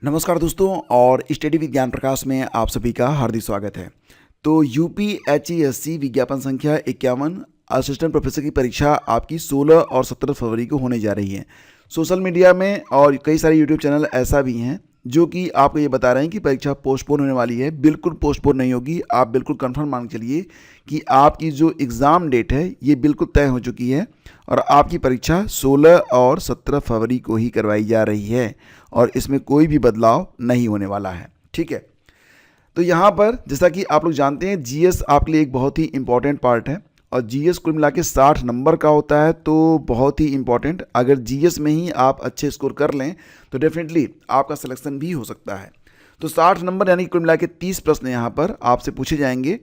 नमस्कार दोस्तों और स्टडी विज्ञान प्रकाश में आप सभी का हार्दिक स्वागत है। तो यूपीएचईएससी विज्ञापन संख्या 51 असिस्टेंट प्रोफेसर की परीक्षा आपकी 16 और 17 फरवरी को होने जा रही है। सोशल मीडिया में और कई सारे यूट्यूब चैनल ऐसा भी हैं जो कि आपको ये बता रहे हैं कि परीक्षा पोस्टपोन होने वाली है। बिल्कुल पोस्टपोन नहीं होगी, आप बिल्कुल कंफर्म मान के चलिए कि आपकी जो एग्ज़ाम डेट है ये बिल्कुल तय हो चुकी है और आपकी परीक्षा 16 और 17 फरवरी को ही करवाई जा रही है और इसमें कोई भी बदलाव नहीं होने वाला है। ठीक है, तो यहाँ पर जैसा कि आप लोग जानते हैं जीएस आपके लिए एक बहुत ही इंपॉर्टेंट पार्ट है और जीएस कुल मिला के 60 नंबर का होता है, तो बहुत ही इंपॉर्टेंट। अगर जीएस में ही आप अच्छे स्कोर कर लें तो डेफिनेटली आपका सिलेक्शन भी हो सकता है। तो 60 नंबर यानी कुल मिला के 30 प्रश्न यहाँ पर आपसे पूछे जाएंगे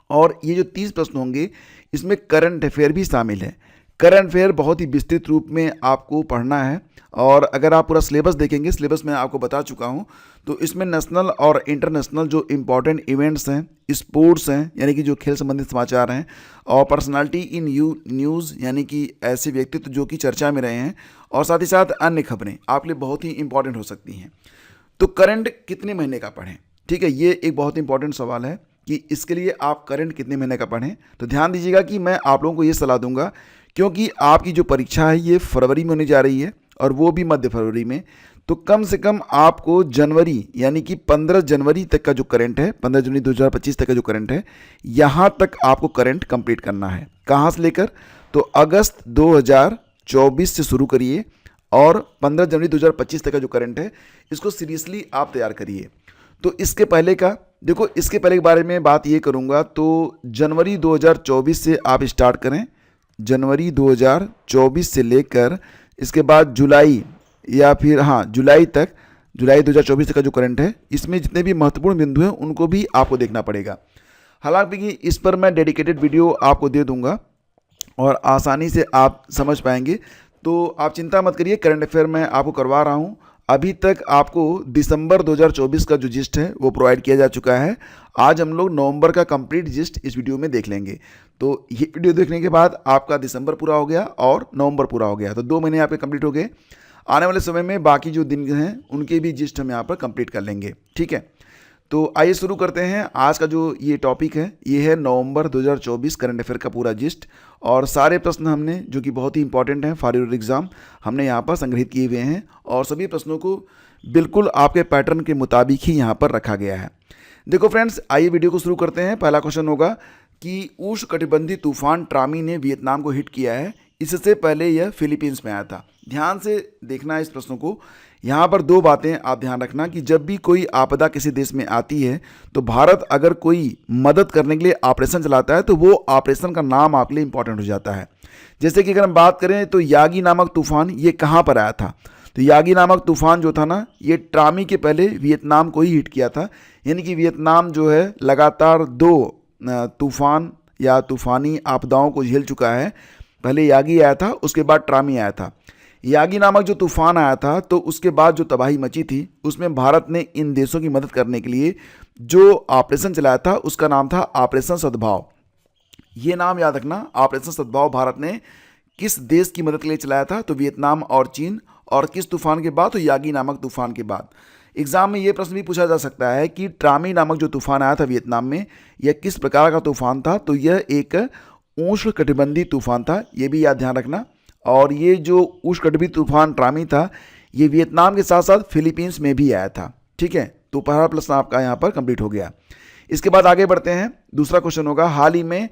और ये जो 30 प्रश्न होंगे इसमें करंट अफेयर भी शामिल है। करंट अफेयर बहुत ही विस्तृत रूप में आपको पढ़ना है और अगर आप पूरा सिलेबस देखेंगे, सिलेबस में आपको बता चुका हूँ, तो इसमें नेशनल और इंटरनेशनल जो इम्पॉर्टेंट इवेंट्स हैं, स्पोर्ट्स हैं यानी कि जो खेल संबंधित समाचार हैं, और पर्सनालिटी इन न्यूज़ यानी कि ऐसे व्यक्तित्व जो कि चर्चा में रहे हैं, और साथ ही साथ अन्य खबरें आपके लिए बहुत ही इंपॉर्टेंट हो सकती हैं। तो करंट कितने महीने का पढ़ें? ठीक है, ये एक बहुत इंपॉर्टेंट सवाल है कि इसके लिए आप करंट कितने महीने का पढ़ें। तो ध्यान दीजिएगा कि मैं आप लोगों को ये सलाह दूंगा क्योंकि आपकी जो परीक्षा है ये फरवरी में होने जा रही है और वो भी मध्य फरवरी में। तो कम से कम आपको जनवरी यानी कि 15 जनवरी तक का जो करंट है, 15 जनवरी 2025 तक का जो करंट है, यहाँ तक आपको करंट कंप्लीट करना है। कहाँ से लेकर? तो अगस्त 2024 से शुरू करिए और 15 जनवरी 2025 तक का जो करंट है इसको सीरियसली आप तैयार करिए। तो इसके पहले का देखो, इसके पहले के बारे में बात ये करूँगा तो जनवरी 2024 से आप स्टार्ट करें। जनवरी 2024 से लेकर इसके बाद जुलाई या फिर जुलाई तक, जुलाई 2024 तक का जो करंट है इसमें जितने भी महत्वपूर्ण बिंदु हैं उनको भी आपको देखना पड़ेगा। हालांकि इस पर मैं डेडिकेटेड वीडियो आपको दे दूंगा और आसानी से आप समझ पाएंगे, तो आप चिंता मत करिए। करंट अफेयर मैं आपको करवा रहा हूँ। अभी तक आपको दिसंबर 2024 का जो जिस्ट है वो प्रोवाइड किया जा चुका है। आज हम लोग नवंबर का कंप्लीट जिस्ट इस वीडियो में देख लेंगे। तो ये वीडियो देखने के बाद आपका दिसंबर पूरा हो गया और नवंबर पूरा हो गया, तो 2 महीने आपके कंप्लीट हो गए। आने वाले समय में बाकी जो दिन हैं उनके भी जिस्ट हम यहाँ पर कंप्लीट कर लेंगे। ठीक है, तो आइए शुरू करते हैं। आज का जो ये टॉपिक है ये है नवंबर 2024 करंट अफेयर का पूरा जिस्ट और सारे प्रश्न हमने जो कि बहुत ही इंपॉर्टेंट हैं फॉर योर एग्जाम हमने यहाँ पर संग्रहित किए हुए हैं और सभी प्रश्नों को बिल्कुल आपके पैटर्न के मुताबिक ही यहाँ पर रखा गया है। देखो फ्रेंड्स, आइए वीडियो को शुरू करते हैं। पहला क्वेश्चन होगा कि उष्णकटिबंधीय तूफान ट्रामी ने वियतनाम को हिट किया है, इससे पहले यह फिलीपींस में आया था। ध्यान से देखना है इस प्रश्न को। यहाँ पर 2 बातें आप ध्यान रखना कि जब भी कोई आपदा किसी देश में आती है तो भारत अगर कोई मदद करने के लिए ऑपरेशन चलाता है तो वो ऑपरेशन का नाम आपके लिए इंपॉर्टेंट हो जाता है। जैसे कि अगर हम बात करें तो यागी नामक तूफान ये कहाँ पर आया था? तो यागी नामक तूफान जो था ना, ये ट्रामी के पहले वियतनाम को ही हिट किया था। यानी कि वियतनाम जो है लगातार 2 तूफान या तूफानी आपदाओं को झेल चुका है। पहले यागी आया था, उसके बाद ट्रामी आया था। यागी नामक जो तूफान आया था तो उसके बाद जो तबाही मची थी उसमें भारत ने इन देशों की मदद करने के लिए जो ऑपरेशन चलाया था उसका नाम था ऑपरेशन सद्भाव। ये नाम याद रखना, ऑपरेशन सद्भाव भारत ने किस देश की मदद के लिए चलाया था? तो वियतनाम और चीन। और किस तूफान के बाद? तो यागी नामक तूफान के बाद। एग्जाम में ये प्रश्न भी पूछा जा सकता है कि ट्रामी नामक जो तूफान आया था वियतनाम में, यह किस प्रकार का तूफान था? तो यह एक उष्णकटिबंधीय तूफान था, ये भी याद ध्यान रखना। और ये जो उष्णकटिबंधीय तूफान ट्रामी था ये वियतनाम के साथ साथ फिलीपींस में भी आया था। ठीक है, तो पहला प्रश्न आपका यहाँ पर कंप्लीट हो गया। इसके बाद आगे बढ़ते हैं। दूसरा क्वेश्चन होगा, हाल ही में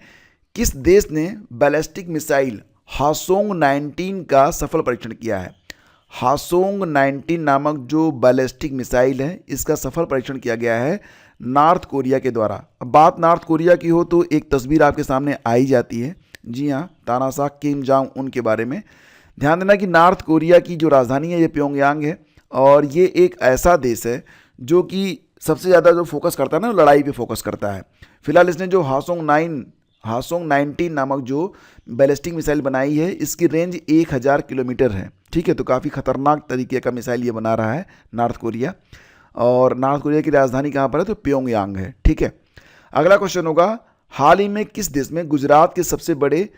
किस देश ने बैलिस्टिक मिसाइल हासोंग 19 का सफल परीक्षण किया है? हासोंग 19 नामक जो बैलिस्टिक मिसाइल है इसका सफल परीक्षण किया गया है नॉर्थ कोरिया के द्वारा। अब बात नॉर्थ कोरिया की हो तो एक तस्वीर आपके सामने आई जाती है। जी हाँ, तानाशाह किम जोंग उन के बारे में। ध्यान देना कि नॉर्थ कोरिया की जो राजधानी है ये प्योंगयांग है और ये एक ऐसा देश है जो कि सबसे ज़्यादा जो फोकस करता है ना लड़ाई पे फोकस करता है। फिलहाल इसने जो हासोंग 19 नामक जो बैलिस्टिक मिसाइल बनाई है इसकी रेंज 1000 किलोमीटर है। ठीक है, तो काफ़ी खतरनाक तरीके का मिसाइल ये बना रहा है नॉर्थ कोरिया। और नॉर्थ कोरिया की राजधानी कहाँ पर है? तो प्योंगयांग है। ठीक है, अगला क्वेश्चन होगा, हाल ही में किस देश में गुजरात के सबसे बड़े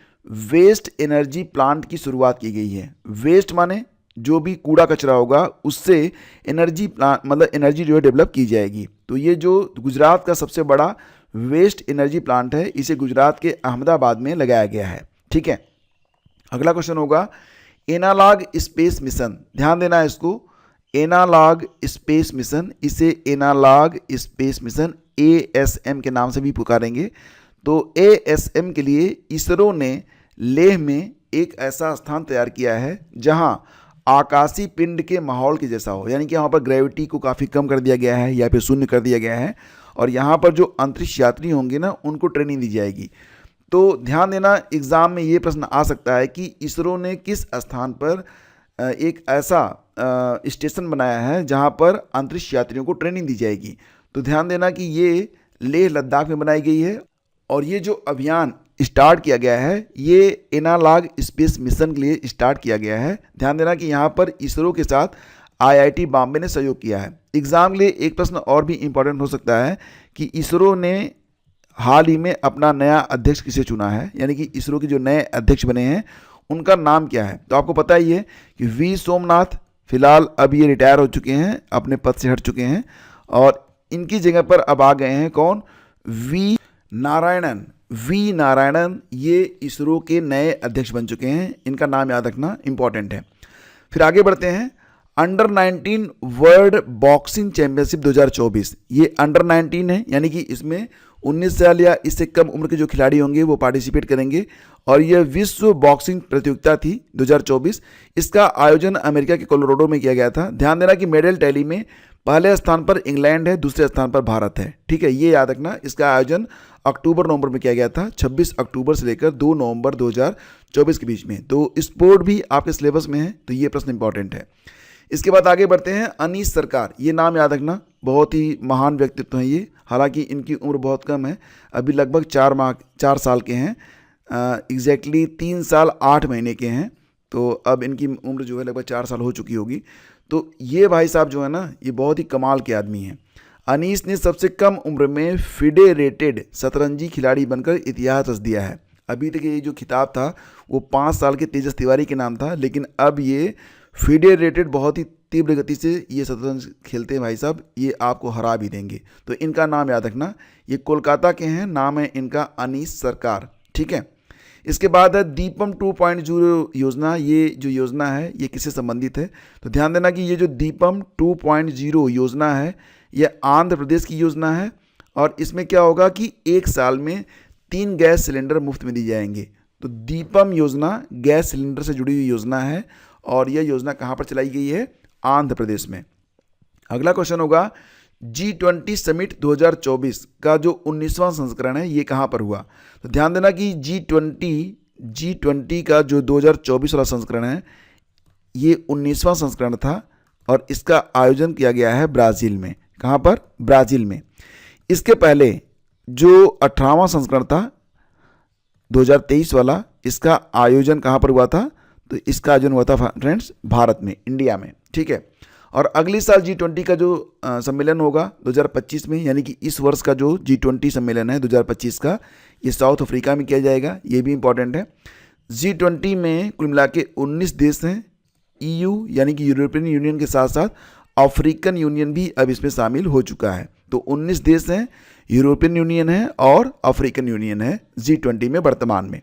वेस्ट एनर्जी प्लांट की शुरुआत की गई है? वेस्ट माने जो भी कूड़ा कचरा होगा उससे एनर्जी प्लांट मतलब एनर्जी जो है डेवलप की जाएगी। तो ये जो गुजरात का सबसे बड़ा वेस्ट एनर्जी प्लांट है, इसे गुजरात के अहमदाबाद में लगाया गया है। ठीक है, अगला क्वेश्चन होगा एनालॉग स्पेस मिशन। ध्यान देना है इसको, एनालॉग स्पेस मिशन, इसे एनालॉग स्पेस मिशन ASM के नाम से भी पुकारेंगे। तो ASM के लिए इसरो ने लेह में एक ऐसा स्थान तैयार किया है जहां आकाशीय पिंड के माहौल के जैसा हो, यानी कि यहाँ पर ग्रेविटी को काफ़ी कम कर दिया गया है या फिर शून्य कर दिया गया है, और यहाँ पर जो अंतरिक्ष यात्री होंगे ना उनको ट्रेनिंग दी जाएगी। तो ध्यान देना, एग्ज़ाम में ये प्रश्न आ सकता है कि इसरो ने किस स्थान पर एक ऐसा स्टेशन बनाया है जहाँ पर अंतरिक्ष यात्रियों को ट्रेनिंग दी जाएगी। तो ध्यान देना कि ये लेह लद्दाख में बनाई गई है, और ये जो अभियान स्टार्ट किया गया है ये एनालॉग स्पेस मिशन के लिए स्टार्ट किया गया है। ध्यान देना कि यहाँ पर इसरो के साथ IIT बॉम्बे ने सहयोग किया है। एग्ज़ाम के लिए एक प्रश्न और भी इम्पोर्टेंट हो सकता है कि इसरो ने हाल ही में अपना नया अध्यक्ष किसे चुना है, यानी कि इसरो के जो नए अध्यक्ष बने हैं उनका नाम क्या है। तो आपको पता ही है कि V सोमनाथ, फिलहाल अब ये रिटायर हो चुके हैं, अपने पद से हट चुके हैं, और इनकी जगह पर अब आ गए हैं कौन, V नारायणन, ये इसरो के नए अध्यक्ष बन चुके हैं। इनका नाम याद रखना इंपॉर्टेंट है। फिर आगे बढ़ते हैं, अंडर 19 वर्ल्ड बॉक्सिंग चैंपियनशिप 2024। ये अंडर 19 है, यानी कि इसमें 19 साल या इससे कम उम्र के जो खिलाड़ी होंगे वो पार्टिसिपेट करेंगे, और यह विश्व बॉक्सिंग प्रतियोगिता थी 2024। इसका आयोजन अमेरिका के कोलोराडो में किया गया था। ध्यान देना कि मेडल टैली में पहले स्थान पर इंग्लैंड है, दूसरे स्थान पर भारत है। ठीक है, ये याद रखना। इसका आयोजन अक्टूबर-नवंबर में किया गया था, 26 अक्टूबर से लेकर 2 नवंबर 2024 के बीच में। तो स्पोर्ट भी आपके सिलेबस में है, तो ये प्रश्न इंपॉर्टेंट है। इसके बाद आगे बढ़ते हैं, अनीस सरकार, ये नाम याद रखना, बहुत ही महान व्यक्तित्व हैं ये। हालांकि इनकी उम्र बहुत कम है, अभी लगभग 4 साल के हैं, एग्जैक्टली 3 साल 8 महीने के हैं। तो अब इनकी उम्र जो है लगभग 4 साल हो चुकी होगी। तो ये भाई साहब जो है ना, ये बहुत ही कमाल के आदमी हैं। अनीस ने सबसे कम उम्र में फेडरेटेड शतरंजी खिलाड़ी बनकर इतिहास रच दिया है। अभी तक ये जो खिताब था वो 5 साल के तेजस तिवारी के नाम था, लेकिन अब ये फेडरेटेड बहुत ही तीव्र गति से ये शतरंज खेलते हैं भाई साहब, ये आपको हरा भी देंगे। तो इनका नाम याद रखना, ये कोलकाता के हैं, नाम है इनका अनीस सरकार। ठीक है, इसके बाद है दीपम 2.0 योजना। ये जो योजना है ये किससे संबंधित है, तो ध्यान देना कि ये जो दीपम 2.0 योजना है ये आंध्र प्रदेश की योजना है, और इसमें क्या होगा कि 1 साल में 3 गैस सिलेंडर मुफ्त में दी जाएंगे। तो दीपम योजना गैस सिलेंडर से जुड़ी हुई योजना है, और यह योजना कहाँ पर चलाई गई है, आंध्र प्रदेश में। अगला क्वेश्चन होगा, G20 समिट 2024 का जो 19वां संस्करण है ये कहाँ पर हुआ। तो ध्यान देना कि G20 का जो 2024 वाला संस्करण है ये 19वां संस्करण था, और इसका आयोजन किया गया है ब्राज़ील में। कहाँ पर, ब्राज़ील में। इसके पहले जो 18वां संस्करण था 2023 वाला, इसका आयोजन कहाँ पर हुआ था, तो इसका आयोजन हुआ था फ्रेंड्स भारत में, इंडिया में। ठीक है, और अगले साल G20 का जो सम्मेलन होगा 2025 में, यानी कि इस वर्ष का जो G20 सम्मेलन है 2025 का, ये साउथ अफ्रीका में किया जाएगा, ये भी इंपॉर्टेंट है। G20 में कुल मिला के 19 देश हैं। EU यानी कि यूरोपियन यूनियन के साथ साथ अफ्रीकन यूनियन भी अब इसमें शामिल हो चुका है। तो 19 देश हैं, यूरोपियन यूनियन है और अफ्रीकन यूनियन है G20 में वर्तमान में।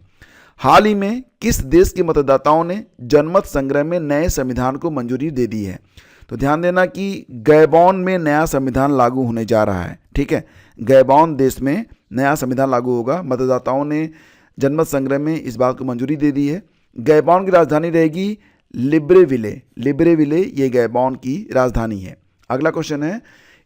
हाल ही में किस देश के मतदाताओं ने जनमत संग्रह में नए संविधान को मंजूरी दे दी है। तो ध्यान देना कि गैबॉन में नया संविधान लागू होने जा रहा है। ठीक है, गैबॉन देश में नया संविधान लागू होगा। मतदाताओं ने जनमत संग्रह में इस बात को मंजूरी दे दी है। गैबॉन की राजधानी रहेगी लिब्रेविले, ये गैबॉन की राजधानी है। अगला क्वेश्चन है,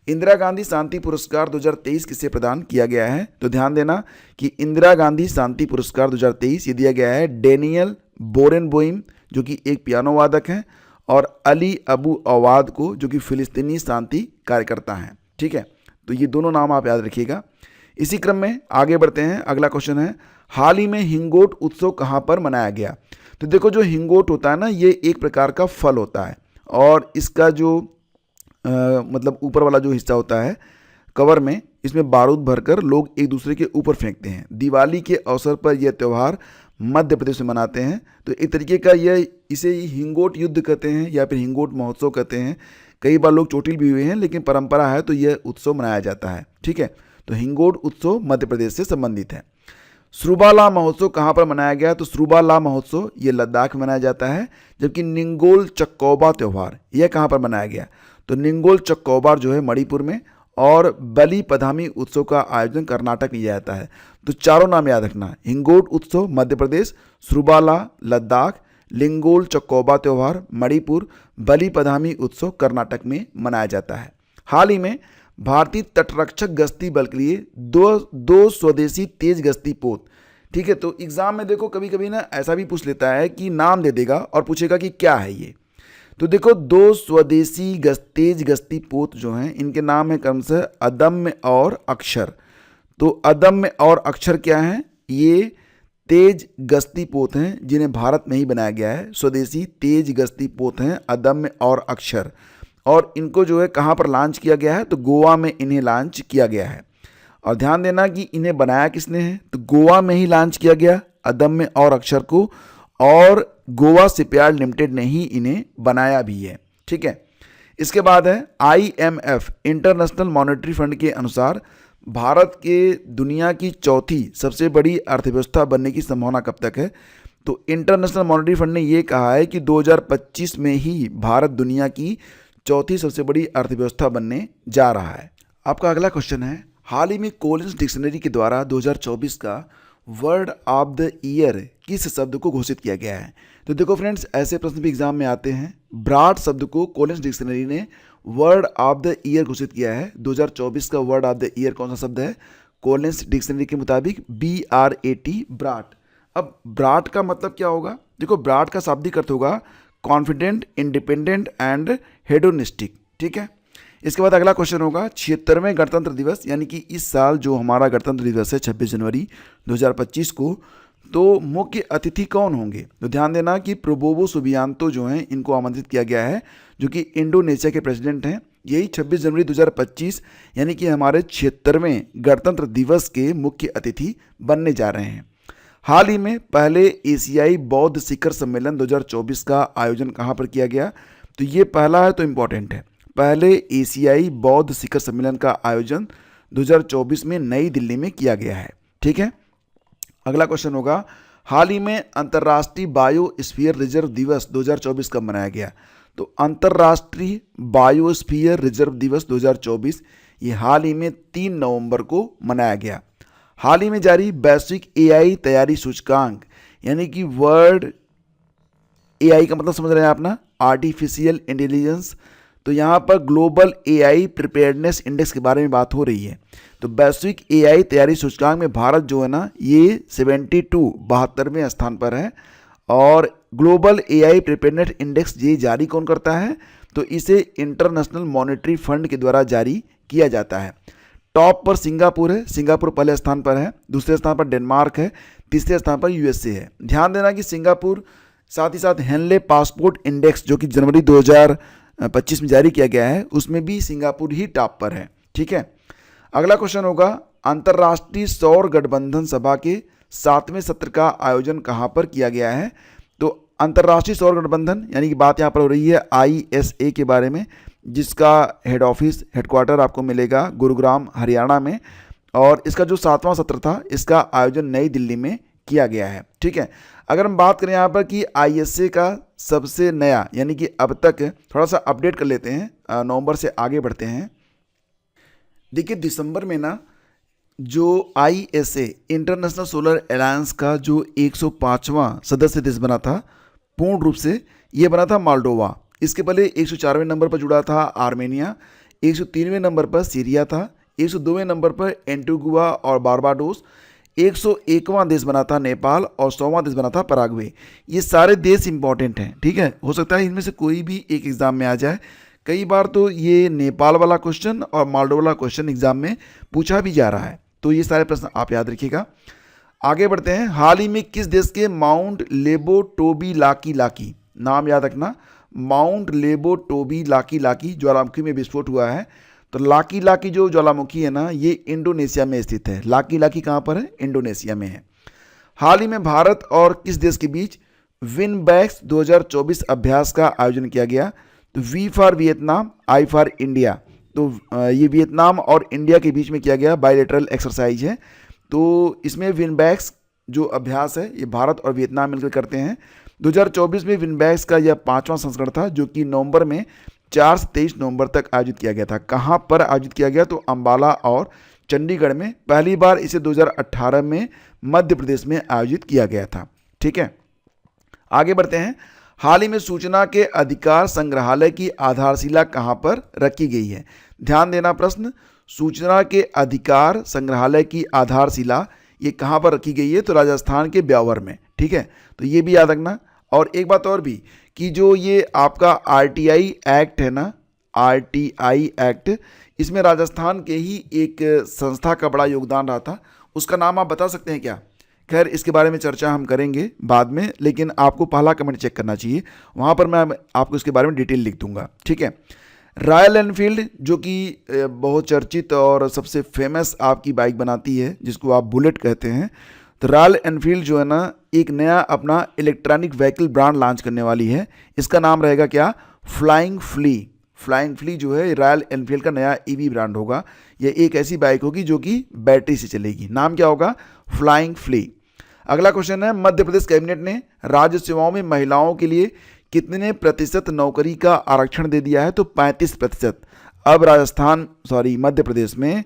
इंदिरा गांधी शांति पुरस्कार 2023 किसे प्रदान किया गया है। तो ध्यान देना कि इंदिरा गांधी शांति पुरस्कार 2023 ये दिया गया है डेनियल बोरेनबोइम जो कि एक पियानो वादक हैं, और अली अबू अवाद को जो कि फिलिस्तीनी शांति कार्यकर्ता हैं। ठीक है, तो ये दोनों नाम आप याद रखिएगा। इसी क्रम में आगे बढ़ते हैं। अगला क्वेश्चन है, हाल ही में हिंगोट उत्सव कहाँ पर मनाया गया। तो देखो, जो हिंगोट होता है ना, ये एक प्रकार का फल होता है, और इसका जो मतलब ऊपर वाला जो हिस्सा होता है कवर में, इसमें बारूद भरकर लोग एक दूसरे के ऊपर फेंकते हैं। दिवाली के अवसर पर यह त्यौहार मध्य प्रदेश में मनाते हैं। तो एक तरीके का यह इसे हिंगोट युद्ध कहते हैं या फिर हिंगोट महोत्सव कहते हैं। कई बार लोग चोटिल भी हुए हैं, लेकिन परंपरा है तो यह उत्सव मनाया जाता है। ठीक है, तो हिंगोट उत्सव मध्य प्रदेश से संबंधित है। श्रुबाला महोत्सव कहाँ पर मनाया गया? तो श्रुबाला महोत्सव ये लद्दाख में मनाया जाता है। जबकि निंगोल चक्कौबा त्यौहार यह कहाँ पर मनाया गया? तो निंगोल चक्कौबा जो है मणिपुर में, और बलि पधामी उत्सव का आयोजन कर्नाटक में किया जाता है। तो चारों नाम याद रखना, हिंगोट उत्सव मध्य प्रदेश, श्रुबाला लद्दाख, लिंगोल चक्कौबा त्यौहार मणिपुर, बलि पधामी उत्सव कर्नाटक में मनाया जाता है। हाल ही में भारतीय तटरक्षक गश्ती बल के लिए दो स्वदेशी तेज गश्ती पोत। ठीक है, तो एग्जाम में देखो कभी कभी ना ऐसा भी पूछ लेता है कि नाम दे देगा और पूछेगा कि क्या है ये। तो देखो, दो स्वदेशी तेज गश्ती पोत जो हैं इनके नाम है क्रमशः अदम्य और अक्षर। तो अदम्य और अक्षर क्या हैं? ये तेज गश्ती पोत हैं जिन्हें भारत में ही बनाया गया है। स्वदेशी तेज गश्ती पोत हैं अदम्य और अक्षर, और इनको जो है कहाँ पर लॉन्च किया गया है? तो गोवा में इन्हें लॉन्च किया गया है। और ध्यान देना कि इन्हें बनाया किसने है? तो गोवा में ही लॉन्च किया गया अदम्य और अक्षर को, और गोवा शिपयार्ड लिमिटेड ने ही इन्हें बनाया भी है। ठीक है, इसके बाद है IMF इंटरनेशनल मॉनेटरी फंड के अनुसार भारत के दुनिया की चौथी सबसे बड़ी अर्थव्यवस्था बनने की संभावना कब तक है? तो इंटरनेशनल मॉनेटरी फंड ने ये कहा है कि 2025 में ही भारत दुनिया की चौथी सबसे बड़ी अर्थव्यवस्था बनने जा रहा है। आपका अगला क्वेश्चन है, हाल ही में कोलिंस डिक्शनरी के द्वारा 2024 का वर्ड ऑफ द ईयर किस शब्द को घोषित किया गया है? तो देखो फ्रेंड्स, ऐसे प्रश्न भी एग्जाम में आते हैं। ब्राड शब्द को कोलिंस डिक्शनरी ने वर्ड ऑफ द ईयर घोषित किया है। 2024 का वर्ड ऑफ द ईयर कौन सा शब्द है? कोलिंस डिक्शनरी के मुताबिक BRAT, ब्राट। अब ब्राट का मतलब क्या होगा? देखो, ब्राट का शाब्दिक अर्थ होगा कॉन्फिडेंट, इंडिपेंडेंट एंड हेडोनिस्टिक। ठीक है, इसके बाद अगला क्वेश्चन होगा 76वें गणतंत्र दिवस, यानी कि इस साल जो हमारा गणतंत्र दिवस है 26 जनवरी 2025 को, तो मुख्य अतिथि कौन होंगे? तो ध्यान देना कि प्रोबोवो सुबियांतो जो हैं इनको आमंत्रित किया गया है, जो कि इंडोनेशिया के प्रेसिडेंट हैं। यही 26 जनवरी 2025 यानी कि हमारे 76वें गणतंत्र दिवस के मुख्य अतिथि बनने जा रहे हैं। हाल ही में पहले एशियाई बौद्ध शिखर सम्मेलन 2024 का आयोजन कहाँ पर किया गया? तो ये पहला है तो इम्पॉर्टेंट है। पहले एशियाई बौद्ध शिखर सम्मेलन का आयोजन 2024 में नई दिल्ली में किया गया है। ठीक है, अगला क्वेश्चन होगा, हाल ही में अंतर्राष्ट्रीय बायोस्फीयर रिजर्व दिवस 2024 कब मनाया गया? तो अंतर्राष्ट्रीय बायोस्फीयर रिजर्व दिवस 2024 ये हाल ही में 3 नवंबर को मनाया गया। हाल ही में जारी वैश्विक AI तैयारी सूचकांक, यानी कि वर्ल्ड AI का मतलब समझ रहे हैं आप ना, आर्टिफिशियल इंटेलिजेंस। तो यहाँ पर ग्लोबल AI प्रिपेयर्डनेस इंडेक्स के बारे में बात हो रही है। तो वैश्विक AI तैयारी सूचकांक में भारत जो है ना ये 72वें स्थान पर है। और ग्लोबल AI प्रिपेयर्डनेस इंडेक्स ये जारी कौन करता है? तो इसे इंटरनेशनल मॉनेटरी फंड के द्वारा जारी किया जाता है। टॉप पर सिंगापुर है, सिंगापुर पहले स्थान पर है। दूसरे स्थान पर डेनमार्क है। तीसरे स्थान पर USA है। ध्यान देना कि सिंगापुर, साथ ही साथ हेनले पासपोर्ट इंडेक्स जो कि जनवरी 2025 में जारी किया गया है, उसमें भी सिंगापुर ही टॉप पर है। ठीक है, अगला क्वेश्चन होगा, अंतर्राष्ट्रीय सौर गठबंधन सभा के 7वें सत्र का आयोजन कहाँ पर किया गया है? तो अंतर्राष्ट्रीय सौर गठबंधन यानी कि बात यहाँ पर हो रही है ISA के बारे में, जिसका हेडक्वार्टर आपको मिलेगा गुरुग्राम हरियाणा में। और इसका जो 7वां सत्र था इसका आयोजन नई दिल्ली में किया गया है। ठीक है, अगर हम बात करें यहाँ पर कि ISA का सबसे नया यानी कि अब तक, थोड़ा सा अपडेट कर लेते हैं, नवंबर से आगे बढ़ते हैं। देखिए, दिसंबर में ना जो ISA इंटरनेशनल सोलर अलायंस का जो 105वां सदस्य देश बना था, पूर्ण रूप से ये बना था मोल्डोवा। इसके पहले 104वें नंबर पर जुड़ा था आर्मेनिया, 103वें नंबर पर सीरिया था, 102वें नंबर पर एंटीगुआ और बारबाडोस, 101वां देश बना था नेपाल, और 100वां देश बना था पराग्वे। ये सारे देश इंपॉर्टेंट हैं। ठीक है, हो सकता है इनमें से कोई भी एक एग्जाम में आ जाए। कई बार तो ये नेपाल वाला क्वेश्चन और मोल्डोवा वाला क्वेश्चन एग्जाम में पूछा भी जा रहा है। तो ये सारे प्रश्न आप याद रखिएगा। आगे बढ़ते हैं, हाल ही में किस देश के माउंट लेबो टोबी लाकी लाकी, नाम याद रखना, माउंट लेबो टोबी लाकी लाकी ज्वालामुखी में विस्फोट हुआ है। तो लाकी लाकी जो ज्वालामुखी है ना, ये इंडोनेशिया में स्थित है। लाकी लाकी कहाँ पर है? इंडोनेशिया में है। हाल ही में भारत और किस देश के बीच विनबैक्स 2024 अभ्यास का आयोजन किया गया? तो we for Vietnam, I for India. तो ये वियतनाम और इंडिया के बीच में किया गया बायलैटरल एक्सरसाइज है। तो इसमें विनबैक्स जो अभ्यास है ये भारत और वियतनाम मिलकर करते हैं। 2024 में विनबैक्स का यह 5वां संस्करण था, जो कि नवंबर में 4 से 23 नवंबर तक आयोजित किया गया था। कहाँ पर आयोजित किया गया? तो अंबाला और चंडीगढ़ में। पहली बार इसे 2018 में मध्य प्रदेश में आयोजित किया गया था। ठीक है, आगे बढ़ते हैं। हाल ही में सूचना के अधिकार संग्रहालय की आधारशिला कहाँ पर रखी गई है? ध्यान देना प्रश्न, सूचना के अधिकार संग्रहालय की आधारशिला ये कहाँ पर रखी गई है? तो राजस्थान के ब्यावर में। ठीक है, तो ये भी याद रखना। और एक बात और भी कि जो ये आपका आरटीआई एक्ट है ना, आरटीआई एक्ट, इसमें राजस्थान के ही एक संस्था का बड़ा योगदान रहा था। उसका नाम आप बता सकते हैं क्या? खैर, इसके बारे में चर्चा हम करेंगे बाद में, लेकिन आपको पहला कमेंट चेक करना चाहिए, वहाँ पर मैं आपको इसके बारे में डिटेल लिख दूंगा। ठीक है, रॉयल एनफील्ड जो कि बहुत चर्चित और सबसे फेमस आपकी बाइक बनाती है, जिसको आप बुलेट कहते हैं, तो रॉयल एनफील्ड जो है ना एक नया अपना इलेक्ट्रॉनिक व्हीकल ब्रांड लॉन्च करने वाली है। इसका नाम रहेगा क्या? Flying flee. फ्लाइंग फ्ली जो है रॉयल एनफील्ड का नया ईवी ब्रांड होगा। यह एक ऐसी बाइक होगी जो कि बैटरी से चलेगी। नाम क्या होगा? Flying flee. अगला क्वेश्चन है, मध्य प्रदेश कैबिनेट ने राज्य सेवाओं में महिलाओं के लिए कितने प्रतिशत नौकरी का आरक्षण दे दिया है? तो 35%। अब मध्य प्रदेश में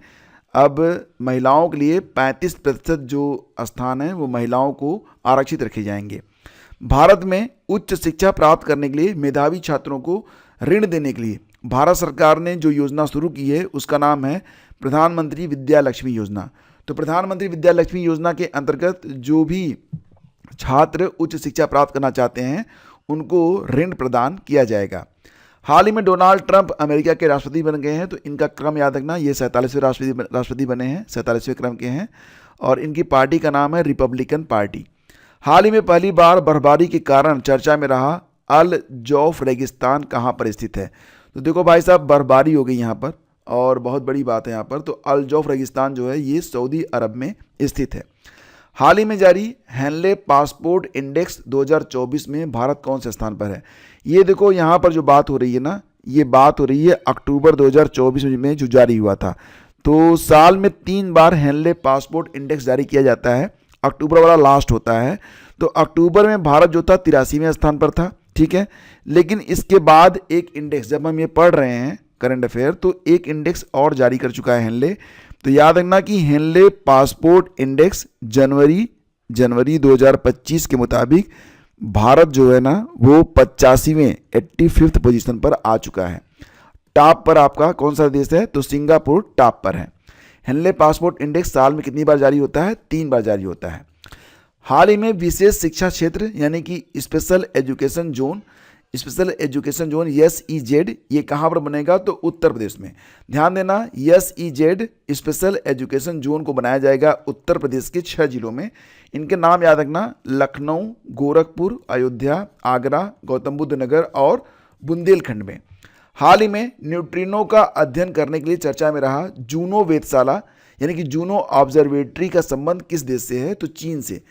अब महिलाओं के लिए 35% जो स्थान है वो महिलाओं को आरक्षित रखे जाएंगे। भारत में उच्च शिक्षा प्राप्त करने के लिए मेधावी छात्रों को ऋण देने के लिए भारत सरकार ने जो योजना शुरू की है उसका नाम है प्रधानमंत्री विद्या लक्ष्मी योजना। तो प्रधानमंत्री विद्या लक्ष्मी योजना के अंतर्गत जो भी छात्र उच्च शिक्षा प्राप्त करना चाहते हैं उनको ऋण प्रदान किया जाएगा। हाल ही में डोनाल्ड ट्रंप अमेरिका के राष्ट्रपति बन गए हैं। तो इनका क्रम याद रखना, ये 47वें राष्ट्रपति बने हैं, 47वें क्रम के हैं, और इनकी पार्टी का नाम है रिपब्लिकन पार्टी। हाल ही में पहली बार बर्फबारी के कारण चर्चा में रहा अल जौफ रेगिस्तान कहाँ पर स्थित है? तो देखो भाई साहब, बर्फबारी हो गई यहाँ पर और बहुत बड़ी बात है यहाँ पर। तो अल जौफ रेगिस्तान जो है ये सऊदी अरब में स्थित है। हाल ही में जारी हेनले पासपोर्ट इंडेक्स 2024 में भारत कौन से स्थान पर है? ये देखो यहाँ पर जो बात हो रही है ना, ये बात हो रही है अक्टूबर 2024 में जो जारी हुआ था। तो साल में 3 बार हेनले पासपोर्ट इंडेक्स जारी किया जाता है, अक्टूबर वाला लास्ट होता है। तो अक्टूबर में भारत जो था 83वें स्थान पर था। ठीक है, लेकिन इसके बाद एक इंडेक्स, जब हम ये पढ़ रहे हैं करंट अफेयर, तो एक इंडेक्स और जारी कर चुका है हेनले। तो याद रखना कि हेनले पासपोर्ट इंडेक्स जनवरी 2025 के मुताबिक भारत जो है ना वो 85वें 85th पोजीशन पर आ चुका है। टॉप पर आपका कौन सा देश है? तो सिंगापुर टॉप पर है। हेनले पासपोर्ट इंडेक्स साल में कितनी बार जारी होता है? 3 बार जारी होता है। हाल ही में विशेष शिक्षा क्षेत्र यानी कि स्पेशल एजुकेशन जोन SEZ ये कहाँ पर बनेगा? तो उत्तर प्रदेश में। ध्यान देना, SEZ स्पेशल एजुकेशन जोन को बनाया जाएगा उत्तर प्रदेश के 6 जिलों में। इनके नाम याद रखना, लखनऊ, गोरखपुर, अयोध्या, आगरा, गौतम बुद्ध नगर और बुंदेलखंड में। हाल ही में न्यूट्रिनो का अध्ययन करने के लिए चर्चा में रहा जूनो वेधशाला यानी कि जूनो ऑब्जर्वेटरी का संबंध किस देश से है? तो चीन से।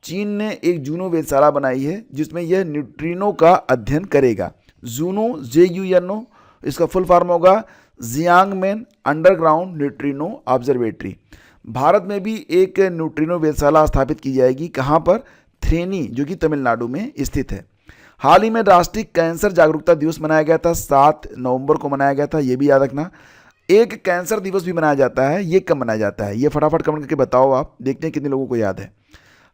चीन ने एक जूनो वेधशाला बनाई है जिसमें यह न्यूट्रिनो का अध्ययन करेगा। जूनो JUNO इसका फुल फॉर्म होगा Jiangmen underground neutrino observatory. Bharat में भी एक न्यूट्रिनो वेधशाला स्थापित की जाएगी। कहाँ पर? थ्रेनी, जो कि तमिलनाडु में स्थित है। हाल ही में राष्ट्रीय कैंसर जागरूकता दिवस मनाया गया था, 7 नवंबर को मनाया गया था, ये भी याद रखना। एक कैंसर दिवस भी मनाया जाता है, ये कब मनाया जाता है? ये फटाफट कमेंट करके बताओ, आप देखते हैं कितने लोगों को याद है।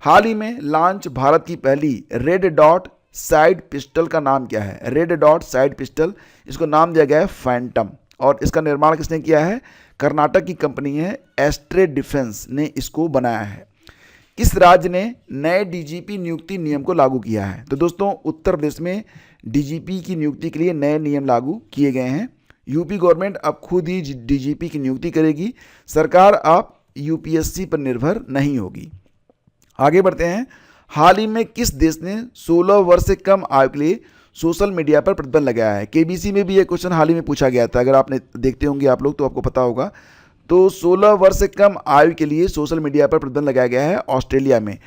हाल ही में लॉन्च भारत की पहली रेड डॉट साइड पिस्टल का नाम क्या है? रेड डॉट साइड पिस्टल, इसको नाम दिया गया है फैंटम, और इसका निर्माण किसने किया है? कर्नाटक की कंपनी है एस्ट्रे डिफेंस ने इसको बनाया है। किस राज्य ने नए DGP नियुक्ति नियम को लागू किया है? तो दोस्तों उत्तर प्रदेश में DGP की नियुक्ति के लिए नए नियम लागू किए गए हैं। यूपी गवर्नमेंट अब खुद ही DGP की नियुक्ति करेगी। सरकार अब UPSC पर निर्भर नहीं होगी। आगे बढ़ते हैं। हाल ही में किस देश ने 16 वर्ष से कम आयु के लिए सोशल मीडिया पर प्रतिबंध लगाया है? KBC में भी ये क्वेश्चन हाल ही में पूछा गया था, अगर आपने देखते होंगे आप लोग तो आपको पता होगा। तो 16 वर्ष से कम आयु के लिए सोशल मीडिया पर प्रतिबंध लगाया गया है ऑस्ट्रेलिया में।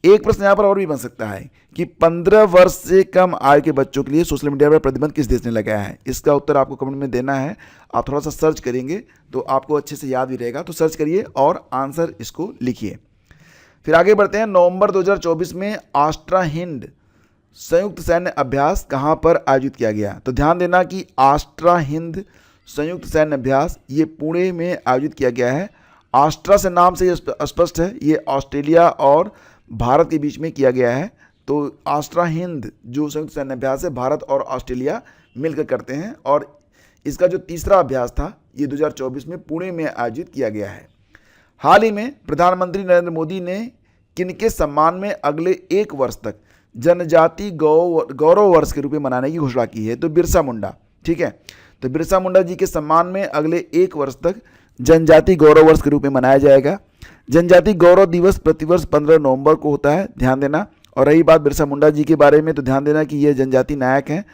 एक प्रश्न यहाँ पर और भी बन सकता है कि 15 वर्ष से कम आयु के बच्चों के लिए सोशल मीडिया पर प्रतिबंध किस देश ने लगाया है। इसका उत्तर आपको कमेंट में देना है। आप थोड़ा सा सर्च करेंगे तो आपको अच्छे से याद भी रहेगा, तो सर्च करिए और आंसर इसको लिखिए। फिर आगे बढ़ते हैं। नवंबर 2024 में आस्ट्रा हिंद संयुक्त सैन्य अभ्यास कहाँ पर आयोजित किया गया। तो ध्यान देना कि आस्ट्रा हिंद संयुक्त सैन्य अभ्यास ये पुणे में आयोजित किया गया है। आस्ट्रा से नाम से ये स्पष्ट है, ये ऑस्ट्रेलिया और भारत के बीच में किया गया है। तो आस्ट्रा हिंद जो संयुक्त सैन्य अभ्यास है भारत और ऑस्ट्रेलिया मिलकर करते हैं, और इसका जो तीसरा अभ्यास था ये 2024 में पुणे में आयोजित किया गया है। हाल ही में प्रधानमंत्री नरेंद्र मोदी ने किनके सम्मान में अगले 1 वर्ष तक जनजाति गौरव वर्ष के रूप में मनाने की घोषणा की है। तो बिरसा मुंडा, ठीक है, तो बिरसा मुंडा जी के सम्मान में अगले 1 वर्ष तक जनजाति गौरव वर्ष के रूप में मनाया जाएगा। जनजाति गौरव दिवस प्रतिवर्ष 15 नवंबर को होता है, ध्यान देना। और रही बात बिरसा मुंडा जी के बारे में, तो ध्यान देना कि ये जनजाति नायक हैं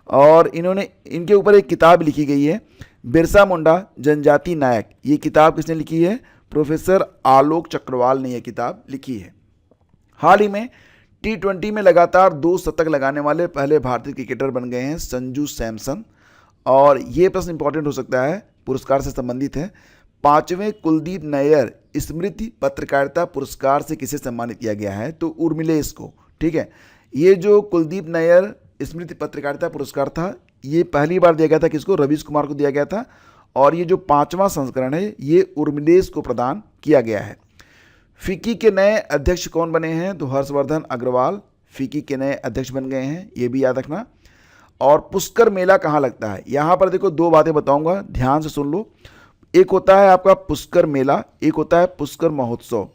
और इनके ऊपर एक किताब लिखी गई है, बिरसा मुंडा जनजाति नायक। ये किताब किसने लिखी है? प्रोफेसर आलोक चक्रवाल ने यह किताब लिखी है। हाल ही में T20 में लगातार 2 शतक लगाने वाले पहले भारतीय क्रिकेटर बन गए हैं संजू सैमसन। और ये प्रश्न इंपॉर्टेंट हो सकता है, पुरस्कार से संबंधित है। 5वें कुलदीप नैयर स्मृति पत्रकारिता पुरस्कार से किसे सम्मानित किया गया है? तो उर्मिलेश को, ठीक है। ये जो कुलदीप नैयर स्मृति पत्रकारिता पुरस्कार था ये पहली बार दिया गया था किसको? रवीश कुमार को दिया गया था। और ये जो 5वां संस्करण है ये उर्मिलेश को प्रदान किया गया है। फिक्की के नए अध्यक्ष कौन बने हैं? तो हर्षवर्धन अग्रवाल फिक्की के नए अध्यक्ष बन गए हैं, ये भी याद रखना। और पुष्कर मेला कहाँ लगता है? यहाँ पर देखो 2 बातें बताऊंगा, ध्यान से सुन लो। एक होता है आपका पुष्कर मेला, एक होता है पुष्कर महोत्सव।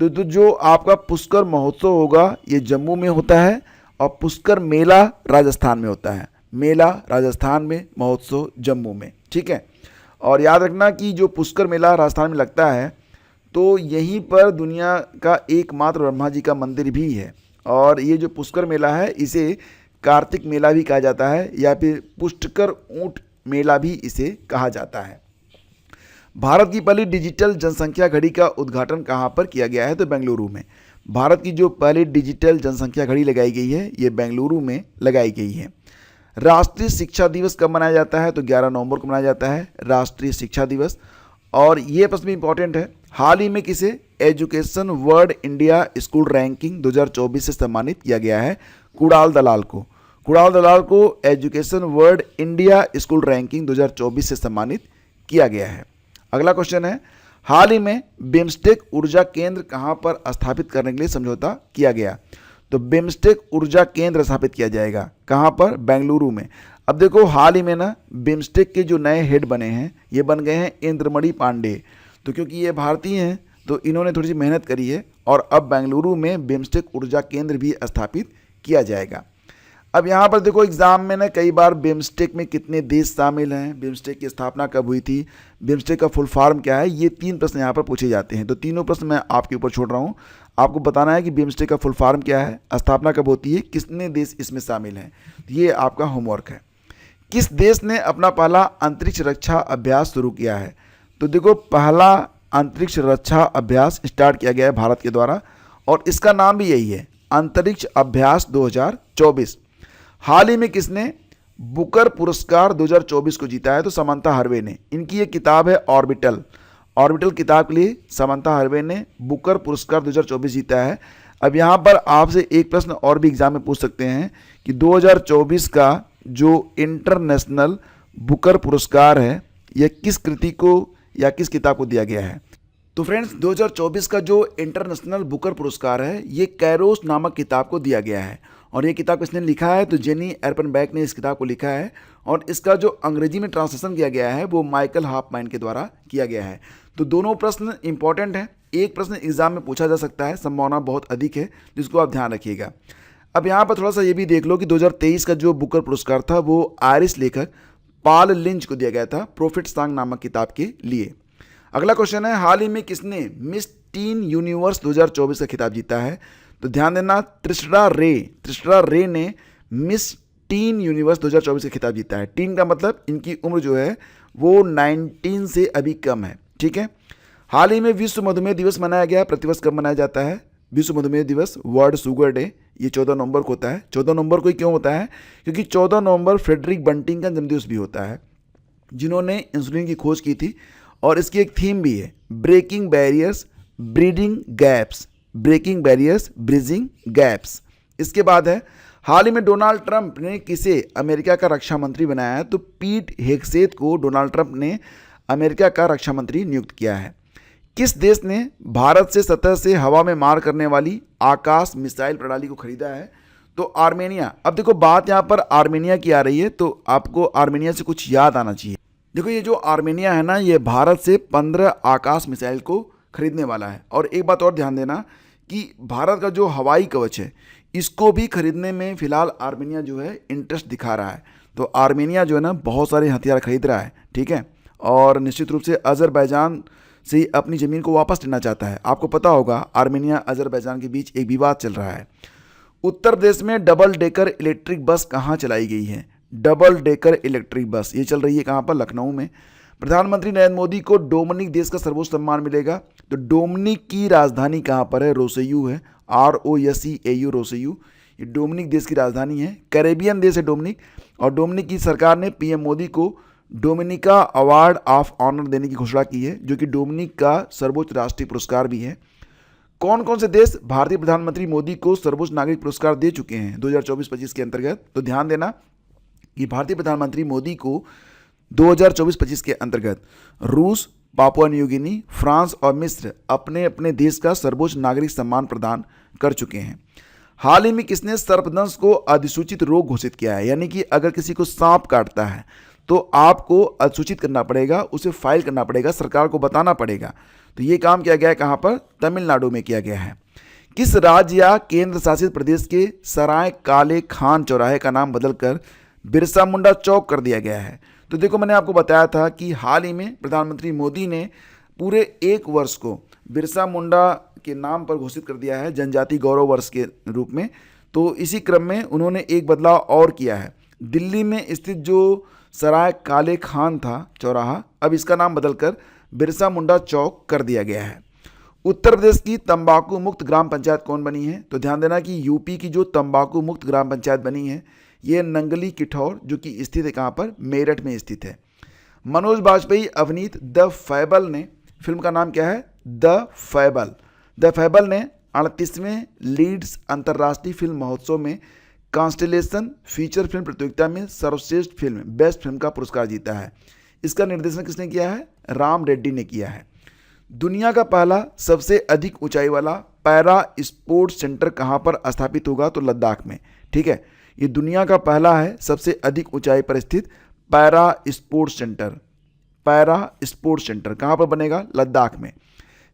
तो जो आपका पुष्कर महोत्सव होगा ये जम्मू में होता है और पुष्कर मेला राजस्थान में होता है। मेला राजस्थान में, महोत्सव जम्मू में, ठीक है। और याद रखना कि जो पुष्कर मेला राजस्थान में लगता है तो यहीं पर दुनिया का एकमात्र ब्रह्मा जी का मंदिर भी है। और ये जो पुष्कर मेला है इसे कार्तिक मेला भी कहा जाता है या फिर पुष्कर ऊंट मेला भी इसे कहा जाता है। भारत की पहली डिजिटल जनसंख्या घड़ी का उद्घाटन कहाँ पर किया गया है? तो बेंगलुरु में। भारत की जो पहली डिजिटल जनसंख्या घड़ी लगाई गई है ये बेंगलुरु में लगाई गई है। राष्ट्रीय शिक्षा दिवस कब मनाया जाता है? तो 11 नवंबर को मनाया जाता है राष्ट्रीय शिक्षा दिवस। और ये प्रश्न भी इंपॉर्टेंट है, हाल ही में किसे education world India school ranking 2024 से सम्मानित किया गया है? कुणाल दलाल को। कुणाल दलाल को education world India school ranking 2024 से सम्मानित किया गया है। अगला क्वेश्चन है, हाल ही में बिम्स्टेक ऊर्जा केंद्र कहां पर स्थापित करने के लिए समझौता किया गया? तो बिम्स्टेक ऊर्जा केंद्र स्थापित किया जाएगा कहां पर? बेंगलुरु में। अब देखो हाल ही में ना बिम्स्टेक के जो नए हेड बने हैं ये बन गए हैं इंद्रमणि पांडे। तो क्योंकि ये भारतीय हैं तो इन्होंने थोड़ी सी मेहनत करी है और अब बेंगलुरु में बिम्स्टेक ऊर्जा केंद्र भी स्थापित किया जाएगा। अब यहाँ पर देखो एग्जाम में ना कई बार बिम्स्टेक में कितने देश शामिल हैं, बिम्स्टेक की स्थापना कब हुई थी, बिम्स्टेक का फुल फॉर्म क्या है, ये 3 प्रश्न यहाँ पर पूछे जाते हैं। तो तीनों प्रश्न मैं आपके ऊपर छोड़ रहा हूँ, आपको बताना है कि बिम्स्टेक का फुल फॉर्म क्या है, स्थापना कब होती है, कितने देश इसमें शामिल हैं। ये आपका होमवर्क है। किस देश ने अपना पहला अंतरिक्ष रक्षा अभ्यास शुरू किया है? तो देखो पहला अंतरिक्ष रक्षा अभ्यास स्टार्ट किया गया है भारत के द्वारा और इसका नाम भी यही है, अंतरिक्ष अभ्यास 2024। हाल ही में किसने बुकर पुरस्कार 2024 को जीता है? तो समंथा हार्वे ने। इनकी ये किताब है ऑर्बिटल। ऑर्बिटल किताब के लिए समंथा हार्वे ने बुकर पुरस्कार 2024 जीता है। अब यहाँ पर आपसे एक प्रश्न और भी एग्जाम में पूछ सकते हैं कि 2024 का जो इंटरनेशनल बुकर पुरस्कार है यह किस कृति को या किस किताब को दिया गया है? तो फ्रेंड्स 2024 का जो इंटरनेशनल बुकर पुरस्कार है ये कैरोस नामक किताब को दिया गया है। और ये किताब किसने लिखा है? तो जेनी एर्पनबैक ने इस किताब को लिखा है और इसका जो अंग्रेजी में ट्रांसलेशन किया गया है वो माइकल हाफमैन के द्वारा किया गया है। तो दोनों प्रश्न इंपॉर्टेंट हैं, एक प्रश्न एग्जाम में पूछा जा सकता है, संभावना बहुत अधिक है, जिसको आप ध्यान रखिएगा। अब यहाँ पर थोड़ा सा ये भी देख लो कि 2023 का जो बुकर पुरस्कार था वो आयरिश लेखक पॉल लिंच को दिया गया था प्रोफिट सॉन्ग नामक किताब के लिए। अगला क्वेश्चन है, हाल ही में किसने मिस टीन यूनिवर्स 2024 का खिताब जीता है? तो ध्यान देना त्रिशरा रे ने मिस टीन यूनिवर्स 2024 का खिताब जीता है। टीन का मतलब इनकी उम्र जो है वो 19 से अभी कम है, ठीक है। हाल ही में विश्व मधुमेह दिवस मनाया गया, प्रतिवर्ष कब मनाया जाता है? विश्व मधुमेह दिवस, वर्ल्ड शुगर डे, ये 14 नवंबर को होता है। 14 नवंबर को ही क्यों होता है? क्योंकि 14 नवंबर फ्रेडरिक बंटिंग का जन्मदिवस भी होता है, जिन्होंने इंसुलिन की खोज की थी। और इसकी एक थीम भी है, breaking barriers bridging gaps, breaking barriers bridging gaps. इसके बाद है, हाल ही में डोनाल्ड ट्रंप ने किसे अमेरिका का रक्षा मंत्री बनाया है? तो पीट हेगसेथ को डोनाल्ड ट्रंप ने अमेरिका का रक्षा मंत्री नियुक्त किया है। किस देश ने भारत से सतह से हवा में मार करने वाली आकाश मिसाइल प्रणाली को खरीदा है? तो आर्मेनिया। अब देखो बात यहाँ पर आर्मेनिया की आ रही है, तो आपको आर्मेनिया से कुछ याद आना चाहिए। देखो ये जो आर्मेनिया है ना, ये भारत से 15 आकाश मिसाइल को खरीदने वाला है। और एक बात और ध्यान देना कि भारत का जो हवाई कवच है, इसको भी खरीदने में फिलहाल आर्मेनिया जो है इंटरेस्ट दिखा रहा है। तो आर्मेनिया जो है ना बहुत सारे हथियार खरीद रहा है, ठीक है। और निश्चित रूप से अजरबैजान से अपनी ज़मीन को वापस लेना चाहता है। आपको पता होगा आर्मेनिया अजरबैजान के बीच एक विवाद चल रहा है। उत्तर प्रदेश में डबल डेकर इलेक्ट्रिक बस कहाँ चलाई गई है? डबल डेकर इलेक्ट्रिक बस ये चल रही है कहाँ पर? लखनऊ में। प्रधानमंत्री नरेंद्र मोदी को डोमिनिक देश का सर्वोच्च सम्मान मिलेगा। तो डोमिनिक की राजधानी कहाँ पर है? रोसेयू है, ROSEAU, रोसेयू। ये डोमिनिक देश की राजधानी है, कैरेबियन देश है डोमिनिक। और डोमिनिक की सरकार ने PM मोदी को डोमिनिका अवार्ड ऑफ ऑनर देने की घोषणा की है, जो कि डोमिनिक का सर्वोच्च राष्ट्रीय पुरस्कार भी है। कौन कौन से देश भारतीय प्रधानमंत्री मोदी को सर्वोच्च नागरिक पुरस्कार दे चुके हैं 2024-25 के अंतर्गत? तो ध्यान देना कि भारतीय प्रधानमंत्री मोदी को 2024-25 के अंतर्गत रूस, पापुआ न्यू गिनी, फ्रांस और मिस्र अपने अपने देश का सर्वोच्च नागरिक सम्मान प्रदान कर चुके हैं। हाल ही में किसने सर्पदंश को अधिसूचित रोग घोषित किया है? यानी कि अगर किसी को सांप काटता है तो आपको अधिसूचित करना पड़ेगा, उसे फाइल करना पड़ेगा, सरकार को बताना पड़ेगा। तो ये काम किया गया है कहाँ पर? तमिलनाडु में किया गया है। किस राज्य या केंद्र शासित प्रदेश के सराय काले खान चौराहे का नाम बदलकर बिरसा मुंडा चौक कर दिया गया है? तो देखो मैंने आपको बताया था कि हाल ही में प्रधानमंत्री मोदी ने पूरे 1 वर्ष को बिरसा मुंडा के नाम पर घोषित कर दिया है, जनजाति गौरव वर्ष के रूप में। तो इसी क्रम में उन्होंने एक बदलाव और किया है। दिल्ली में स्थित जो सराय काले खान था चौराहा, अब इसका नाम बदलकर बिरसा मुंडा चौक कर दिया गया है। उत्तर प्रदेश की तंबाकू मुक्त ग्राम पंचायत कौन बनी है? तो ध्यान देना कि यूपी की जो तंबाकू मुक्त ग्राम पंचायत बनी है, ये नंगली किठौर, जो कि स्थित है कहाँ पर? मेरठ में स्थित है। मनोज बाजपेयी अभिनीत द फैबल ने, फिल्म का नाम क्या है? द फैबल। द फैबल ने 38वें लीड्स अंतर्राष्ट्रीय फिल्म महोत्सव में कॉन्स्टेलेशन फीचर फिल्म प्रतियोगिता में सर्वश्रेष्ठ फिल्म, बेस्ट फिल्म का पुरस्कार जीता है। इसका निर्देशन किसने किया है? राम रेड्डी ने किया है। दुनिया का पहला सबसे अधिक ऊंचाई वाला पैरा स्पोर्ट्स सेंटर कहाँ पर स्थापित होगा? तो लद्दाख में, ठीक है। ये दुनिया का पहला है सबसे अधिक ऊंचाई पर स्थित para sports centre. Para sports centre कहाँ पर बनेगा? लद्दाख में।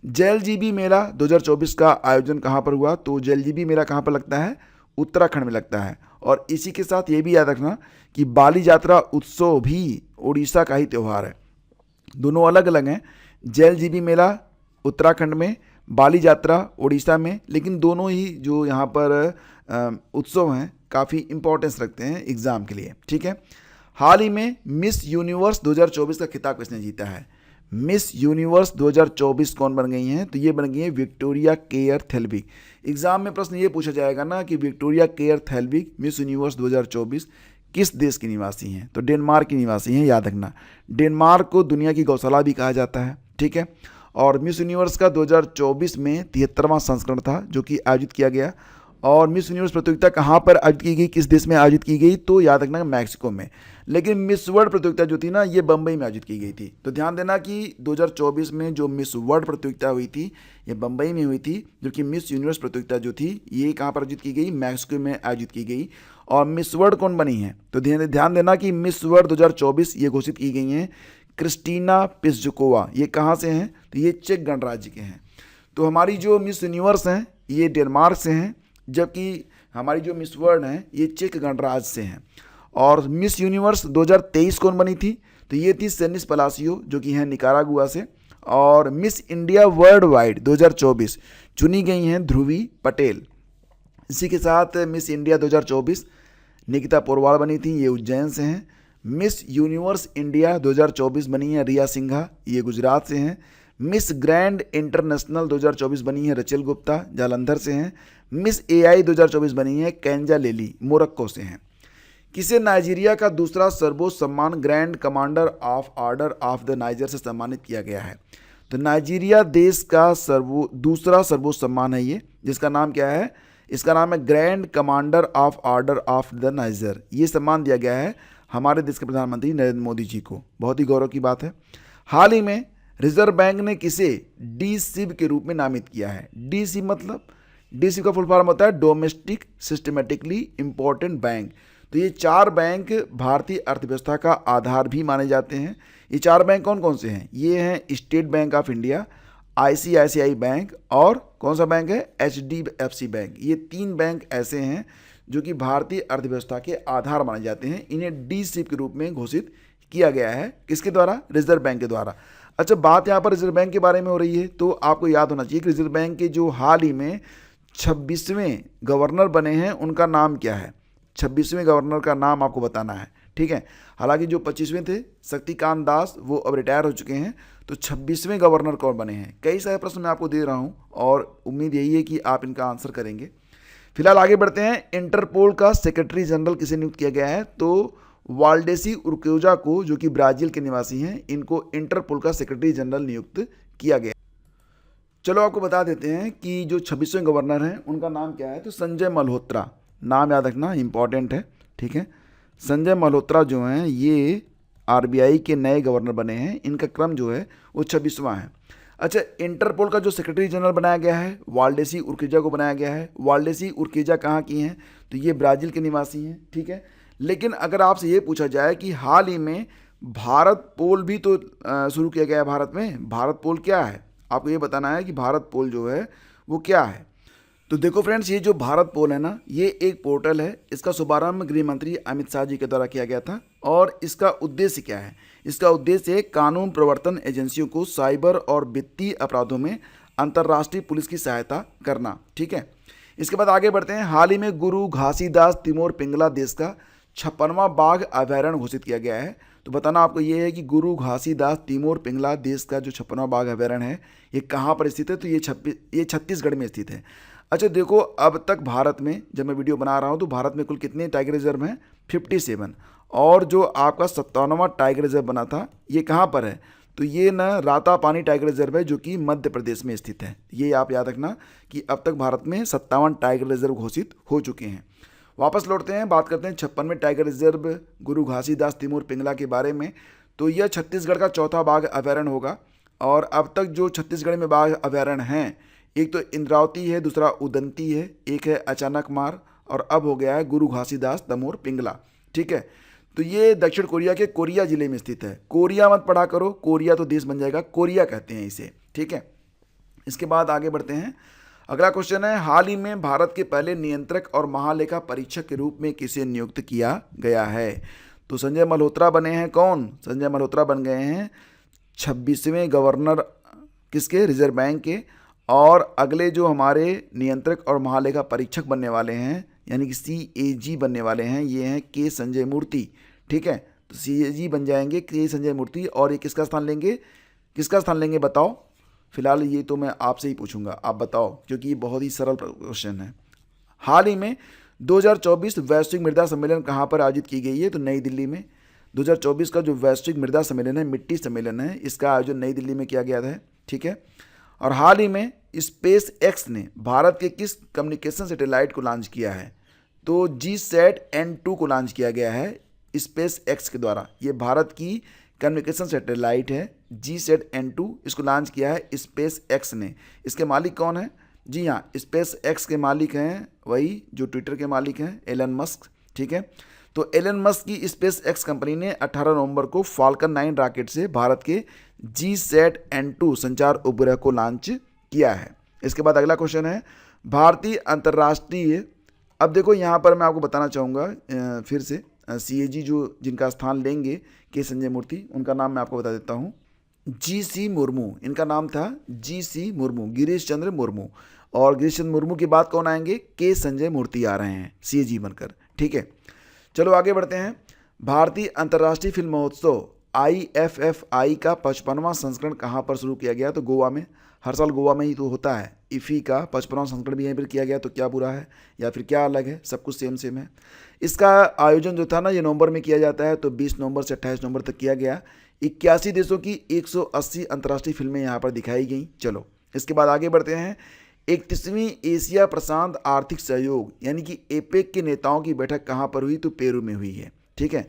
JLGB मेला 2024 का आयोजन कहाँ पर हुआ? तो JLGB मेला कहाँ पर लगता है? उत्तराखंड में लगता है। और इसी के साथ ये भी याद रखना कि बाली यात्रा उत्सव भी उड़ीसा का ही त्यौहार है। दोनों अलग अलग हैं। JLGB मेला उत्तराखंड में, बाली यात्रा उड़ीसा में, लेकिन दोनों ही जो यहाँ पर उत्सव हैं काफ़ी इंपॉर्टेंस रखते हैं एग्ज़ाम के लिए, ठीक है। हाल ही में मिस यूनिवर्स 2024 का खिताब किसने जीता है? मिस यूनिवर्स 2024 कौन बन गई हैं? तो ये बन गई है विक्टोरिया केयर थेल्विक। एग्जाम में प्रश्न ये पूछा जाएगा ना कि विक्टोरिया केयर थेल्विक मिस यूनिवर्स 2024 किस देश की निवासी हैं? तो डेनमार्क की निवासी हैं, याद रखना। डेनमार्क को दुनिया की गौशाला भी कहा जाता है, ठीक है। और मिस यूनिवर्स का 2024 में 73वां संस्करण था जो कि आयोजित किया गया। और मिस यूनिवर्स प्रतियोगिता कहाँ पर आयोजित की गई, किस देश में आयोजित की गई? तो याद रखना मैक्सिको में। लेकिन मिस वर्ल्ड प्रतियोगिता जो थी ना, ये बम्बई में आयोजित की गई थी। तो ध्यान देना कि 2024 में जो मिस वर्ल्ड प्रतियोगिता हुई थी ये बम्बई में हुई थी, जबकि मिस यूनिवर्स प्रतियोगिता जो थी ये कहाँ पर आयोजित की गई? मैक्सिको में आयोजित की गई। और मिस वर्ल्ड कौन बनी है? तो ध्यान देना कि मिस वर्ल्ड 2024 ये घोषित की गई हैं क्रिस्टीना पिस्जुकोवा। ये कहाँ से हैं? तो ये चेक गणराज्य के हैं। तो हमारी जो मिस यूनिवर्स हैं ये डेनमार्क से हैं, जबकि हमारी जो मिस वर्ल्ड हैं ये चेक गणराज्य से हैं। और मिस यूनिवर्स 2023 कौन बनी थी? तो ये थी सेनिस पलासियो, जो कि हैं निकारागुआ से। और मिस इंडिया वर्ल्ड वाइड 2024 चुनी गई हैं ध्रुवी पटेल। इसी के साथ मिस इंडिया 2024 निकिता पोरवाल बनी थी, ये उज्जैन से हैं। मिस यूनिवर्स इंडिया 2024 बनी है रिया सिंघा, ये गुजरात से हैं। मिस ग्रैंड इंटरनेशनल 2024 बनी है रचेल गुप्ता, जालंधर से हैं। मिस एआई 2024 बनी है कैंजा लेली, मोरक्को से हैं। किसे नाइजीरिया का दूसरा सर्वोच्च सम्मान grand commander of order of the niger से सम्मानित किया गया है? तो नाइजीरिया देश का दूसरा सर्वोच्च सम्मान है ये, जिसका नाम क्या है? इसका नाम है grand commander of order of the niger. ये सम्मान दिया गया है हमारे देश के प्रधानमंत्री नरेंद्र मोदी जी को। बहुत ही गौरव की बात है। हाल ही में रिजर्व बैंक ने किसे डीसिब के रूप में नामित किया है? डीसिब मतलब, डीसिब का फुल फॉर्म होता है डोमेस्टिक सिस्टमेटिकली इंपॉर्टेंट बैंक। तो ये 4 बैंक भारतीय अर्थव्यवस्था का आधार भी माने जाते हैं। ये 4 बैंक कौन कौन से हैं? ये हैं state bank of India, ICICI bank और कौन सा बैंक है? HDFC bank. ये 3 बैंक ऐसे हैं जो कि भारतीय अर्थव्यवस्था के आधार माने जाते हैं। इन्हें डीसिब के रूप में घोषित किया गया है। किसके द्वारा? रिजर्व बैंक के द्वारा। अच्छा, बात यहाँ पर रिजर्व बैंक के बारे में हो रही है, तो आपको याद होना चाहिए कि रिजर्व बैंक के जो हाल ही में 26वें गवर्नर बने हैं उनका नाम क्या है? 26वें गवर्नर का नाम आपको बताना है, ठीक है। हालांकि जो 25वें थे शक्तिकांत दास, वो अब रिटायर हो चुके हैं। तो 26वें गवर्नर कौन बने हैं? कई सारे प्रश्न मैं आपको दे रहा हूँ और उम्मीद यही है कि आप इनका आंसर करेंगे। फिलहाल आगे बढ़ते हैं। इंटरपोल का सेक्रेटरी जनरल किसे नियुक्त किया गया है? तो वाल्डेसी उर्क्योजा को, जो कि ब्राजील के निवासी हैं, इनको इंटरपोल का सेक्रेटरी जनरल नियुक्त किया गया। चलो आपको बता देते हैं कि जो 26वें गवर्नर हैं उनका नाम क्या है। तो संजय मल्होत्रा, नाम याद रखना, इंपॉर्टेंट है, ठीक है। संजय मल्होत्रा जो हैं ये आरबीआई के नए गवर्नर बने हैं। इनका क्रम जो है वो 26वां है। अच्छा, इंटरपोल का जो सेक्रेटरी जनरल बनाया गया है वाल्डेसी उर्क्योजा को बनाया गया है। वाल्डेसी उर्क्योजा कहाँ की हैं? तो ये ब्राज़ील के निवासी हैं, ठीक है। लेकिन अगर आपसे ये पूछा जाए कि हाल ही में भारत पोल भी तो शुरू किया गया है भारत में, भारत पोल क्या है? आपको ये बताना है कि भारत पोल जो है वो क्या है। तो देखो फ्रेंड्स, ये जो भारत पोल है ना, ये एक पोर्टल है। इसका शुभारंभ गृह मंत्री अमित शाह जी के द्वारा किया गया था। और इसका उद्देश्य क्या है? इसका उद्देश्य है कानून प्रवर्तन एजेंसियों को साइबर और वित्तीय अपराधों में अंतर्राष्ट्रीय पुलिस की सहायता करना, ठीक है। इसके बाद आगे बढ़ते हैं। हाल ही में गुरु घासीदास तिमोर पिंगला देश का 56वां बाघ अभयारण्य घोषित किया गया है। तो बताना आपको ये है कि गुरु घासीदास तिमोर पिंगला देश का जो 56वां बाघ अभयारण्य है ये कहाँ पर स्थित है? तो ये छत्तीसगढ़ में स्थित है। अच्छा देखो, अब तक भारत में, जब मैं वीडियो बना रहा हूँ तो भारत में कुल कितने टाइगर रिजर्व हैं? 57। और जो आपका 57वां टाइगर रिजर्व बना था ये कहाँ पर है? तो ये ना रातापानी टाइगर रिजर्व है, जो कि मध्य प्रदेश में स्थित है। ये आप याद रखना कि अब तक भारत में 57 टाइगर रिजर्व घोषित हो चुके हैं। वापस लौटते हैं, बात करते हैं 56वें टाइगर रिजर्व गुरु घासीदास तिमोर पिंगला के बारे में। तो यह छत्तीसगढ़ का चौथा बाघ अभयारण्य होगा। और अब तक जो छत्तीसगढ़ में बाघ अभयारण्य हैं, एक तो इंद्रावती है, दूसरा उदंती है, एक है अचानक मार, और अब हो गया है गुरु घासीदास तिमोर पिंगला, ठीक है। तो ये दक्षिण कोरिया के कोरिया जिले में स्थित है। कोरिया मत पढ़ा करो, कोरिया तो देश बन जाएगा, कोरिया कहते हैं इसे, ठीक है। इसके बाद आगे बढ़ते हैं। अगला क्वेश्चन है, हाल ही में भारत के पहले नियंत्रक और महालेखा परीक्षक के रूप में किसे नियुक्त किया गया है? तो संजय मल्होत्रा बने हैं। कौन? संजय मल्होत्रा बन गए हैं 26वें गवर्नर किसके? रिजर्व बैंक के। और अगले जो हमारे नियंत्रक और महालेखा परीक्षक बनने वाले हैं, यानी कि CAG बनने वाले हैं, ये हैं के संजय मूर्ति, ठीक है। तो CAG बन जाएंगे के संजय मूर्ति। और ये किसका स्थान लेंगे? किसका स्थान लेंगे बताओ? फिलहाल ये तो मैं आपसे ही पूछूंगा, आप बताओ, क्योंकि ये बहुत ही सरल क्वेश्चन है। हाल ही में 2024 वैश्विक मृदा सम्मेलन कहाँ पर आयोजित की गई है? तो नई दिल्ली में। 2024 का जो वैश्विक मृदा सम्मेलन है, मिट्टी सम्मेलन है, इसका आयोजन नई दिल्ली में किया गया था, ठीक है। और हाल ही में स्पेस एक्स ने भारत के किस कम्युनिकेशन सैटेलाइट को लॉन्च किया है? तो GSAT-N2 को लॉन्च किया गया है स्पेस एक्स के द्वारा। ये भारत की कम्युनिकेशन सैटेलाइट है GSAT-N2, इसको लॉन्च किया है स्पेस एक्स ने। इसके मालिक कौन है? जी हाँ, स्पेस एक्स के मालिक हैं वही जो ट्विटर के मालिक हैं, एलन मस्क, ठीक है। तो एलन मस्क की स्पेस एक्स कंपनी ने 18 नवंबर को फाल्कन 9 रॉकेट से भारत के GSAT-N2 संचार उपग्रह को लॉन्च किया है। इसके बाद अगला क्वेश्चन है, भारतीय अंतर्राष्ट्रीय, अब देखो यहाँ पर मैं आपको बताना चाहूँगा फिर से, CAG जो जिनका स्थान लेंगे के संजय मूर्ति, उनका नाम मैं आपको बता देता हूँ, GC मुर्मू। इनका नाम था GC मुर्मू, गिरीश चंद्र मुर्मू। और गिरीश चंद्र मुर्मू के बाद कौन आएंगे? के संजय मूर्ति आ रहे हैं CAG बनकर, ठीक है। चलो आगे बढ़ते हैं। भारतीय अंतर्राष्ट्रीय फिल्म महोत्सव IFFI का 55वां संस्करण कहाँ पर शुरू किया गया? तो गोवा में। हर साल गोवा में ही तो होता है। इफ़ी का 55वां संस्करण भी यहीं पर किया गया, तो क्या बुरा है या फिर क्या अलग है? सब कुछ सेम सेम है। इसका आयोजन जो था ना, ये नवंबर में किया जाता है, तो 20 नवंबर से 28 नवंबर तक किया गया। 81 देशों की 180 अंतर्राष्ट्रीय फिल्में यहाँ पर दिखाई गई। चलो इसके बाद आगे बढ़ते हैं। 31वीं एशिया प्रशांत आर्थिक सहयोग यानी कि एपेक के नेताओं की बैठक कहाँ पर हुई? तो पेरू में हुई है। ठीक है,